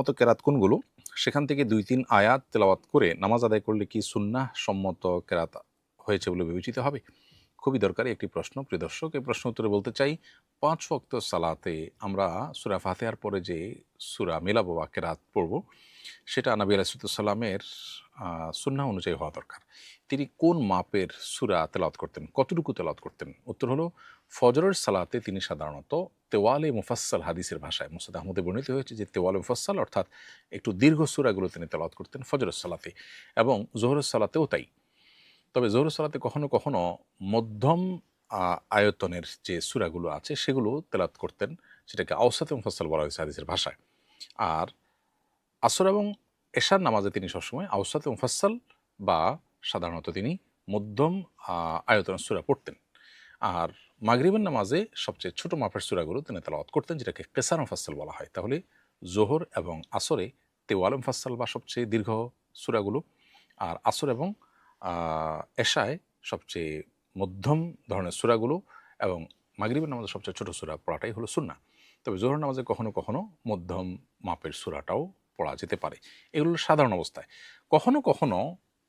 মতো কেরাত কোনগুলো? সেখান থেকে ২-৩ আয়াত তেলাওয়াত করে নামাজ আদায় করলে কি সুন্নাহ সম্মত কেরাত হয়েছে বলে বিবেচিত হবে? খুবই দরকারি একটি প্রশ্ন, প্রিয় দর্শক। এই প্রশ্ন উত্তরে বলতে চাই, ৫ ওয়াক্ত সালাতে আমরা সূরা ফাতিহার পরে যে সূরা মিলাবো বা কেরাত পড়ব, সেটা নবী আলাইহিসসালামের সুন্নাহ অনুযায়ী হওয়া দরকার। তিনি কোন মাপের সূরা তেলাওয়াত করতেন? কতটুকু তেলাওয়াত করতেন? উত্তর হলো, ফজরের সালাতে তিনি সাধারণত তেওয়ালে মুফাসসাল, হাদিসের ভাষায় মুসনাদ আহমদে বর্ণিত হয়েছে যে তেওয়ালে মুফাসসাল অর্থাৎ একটু দীর্ঘ সূরাগুলো তিনি তেলাওয়াত করতেন ফজরের সালাতে, এবং যোহরের সালাতেও তাই। তবে যোহরের সালাতে কখনো কখনো মধ্যম আয়তনের যে সূরাগুলো আছে সেগুলো তেলাওয়াত করতেন, সেটাকে আওসাতে মুফাসসাল বলা হয়েছে হাদিসের ভাষায়। আর আসর এবং এশার নামাজে তিনি সবসময় আওসাতে মুফাসসাল বা সাধারণত তিনি মধ্যম আয়তনের সূরা পড়তেন। আর মাগরিবের নামাজে সবচেয়ে ছোট মাপের সূরাগুলো তিনি তেলাওয়াত করতেন, যেটাকে কেসার মুফাসসাল বলা হয়। তাহলে যোহর এবং আসরে তেওয়াল মুফাসসাল বা সবচেয়ে দীর্ঘ সূরাগুলো, আর আসর এবং এশায় সবচেয়ে মধ্যম ধরনের সূরাগুলো, এবং মাগরিবের নামাজে সবচেয়ে ছোট সূরা পড়াটাই হলো সুন্নাহ। তবে যোহর নামাজে কখনো কখনো মধ্যম মাপের সূরাটাও পড়া যেতে পারে। এগুলো সাধারণ অবস্থায়। কখনো কখনো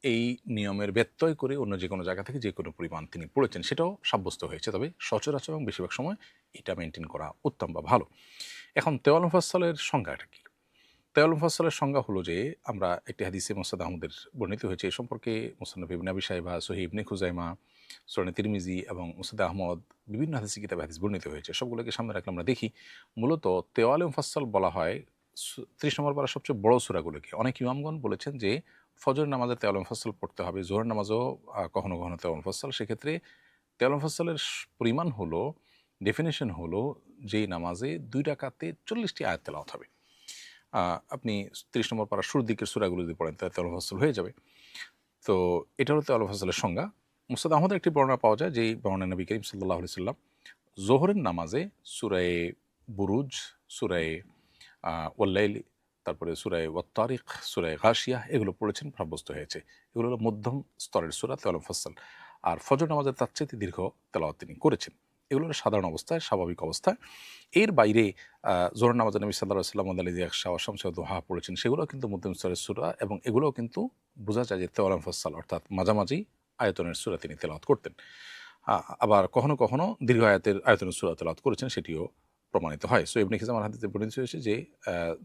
এই নিয়মের ব্যত্যয় করে অন্য যে কোনো জায়গা থেকে যে কোনো পরিমাণ তিনি পড়েছেন সেটাও সাব্যস্ত হয়েছে। তবে সচরাচর এবং বেশিরভাগ সময় এটা মেনটেন করা উত্তম বা ভালো। এখন তেওয়াল মুফাসসালের সংজ্ঞাটা কি? তেওয়াল মুফাসসালের সংজ্ঞা হলো যে, আমরা একটি হাদিসে মুসনাদ আহমদের বর্ণিত হয়েছে এ সম্পর্কে, মুসনাদ ইবনে আবি শাইবা, সহিহ ইবনে খুজাইমা, সুনানে তিরমিজি এবং মুসনাদ আহমদ বিভিন্ন হাদিসি কিতাবে হাদিস বর্ণিত হয়েছে। সবগুলোকে সামনে রাখলে আমরা দেখি মূলত তেওয়ালে মুফাসসাল বলা হয় ৩০ নম্বর পারার সবচেয়ে বড় সূরাগুলোকে। অনেক ইমামগণ বলেছেন যে ফজর নামাজে তেওয়ালে মুফাসসাল পড়তে হবে, যোহর নামাজেও কখনো কখনো তেওয়ালে মুফাসসাল। সেক্ষেত্রে তেওয়ালে মুফাসসালের পরিমাণ হলো, ডেফিনিশন হলো, যেই নামাজে ২ রাকাতে ৪০টি আয়াত তেলাওয়াত হবে। আপনি ৩০ নম্বর পারার শুরুর দিকের সূরাগুলো যদি পড়েন তাহলে তেওয়ালে মুফাসসাল হয়ে যাবে। তো এটা হলো তেওয়ালে মুফাসসালের সংজ্ঞা। মুসনাদ আহমদের একটি বর্ণনা পাওয়া যায়, যেই বর্ণনায় নবী করিম সাল্লাল্লাহু আলাইহি ওয়াসাল্লাম যোহরের নামাজে সূরায়ে বুরুজ, সূরায়ে ওয়াল-লাইল, তারপরে সূরায়ে ওয়াত-তারিক, সূরায়ে গাশিয়া এগুলো পড়েছেন, সাব্যস্ত হয়েছে। এগুলো হলো মধ্যম স্তরের সূরা তেওয়ালে মুফাসসাল। আর ফজর নামাজের তার চাইতে দীর্ঘ তেলাওয়াত তিনি করেছেন। এগুলো হলো সাধারণ অবস্থায়, স্বাভাবিক অবস্থায়। এর বাইরে যোহর নামাজে নবী সাল্লাল্লাহু আলাইহি ওয়াসাল্লাম ওয়াল-লাইলি ইযা ইয়াগশা ওয়াশ-শামসি ওয়াদ-দুহা পড়েছেন, সেগুলোও কিন্তু মধ্যম স্তরের সূরা, এবং এগুলোও কিন্তু বোঝা যায় যে তেওয়ালে মুফাসসাল অর্থাৎ মাঝামাঝি আয়তনের সূরা তিনি তেলাওয়াত করতেন। আবার কখনো কখনো দীর্ঘ আয়তনের সূরা তেলাওয়াত করেছেন, সেটিও প্রমাণিত হয়। সো ইবনে খিজামার হাদিসে বর্ণিত হয়েছে যে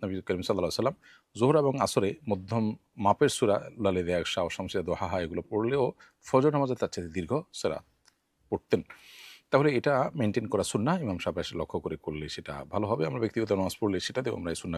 নবী করিম সাল্লাল্লাহু আলাইহি ওয়াসাল্লাম যোহর এবং আসরে মধ্যম মাপের সূরা ওয়াল-লাইলি ইযা ইয়াগশা ওয়াশ-শামসি ওয়াদ-দুহা এগুলো পড়লেও ফজর নামাজে তার চাইতে দীর্ঘ সূরা পড়তেন। তাহলে এটা মেইনটেইন করা সুন্নাহ। ইমাম সাহেব এসে লক্ষ্য করে করলে সেটা ভালো হবে। আমরা ব্যক্তিগত নামাজ পড়লে সেটাতেও আমরা এই সুন্নাহ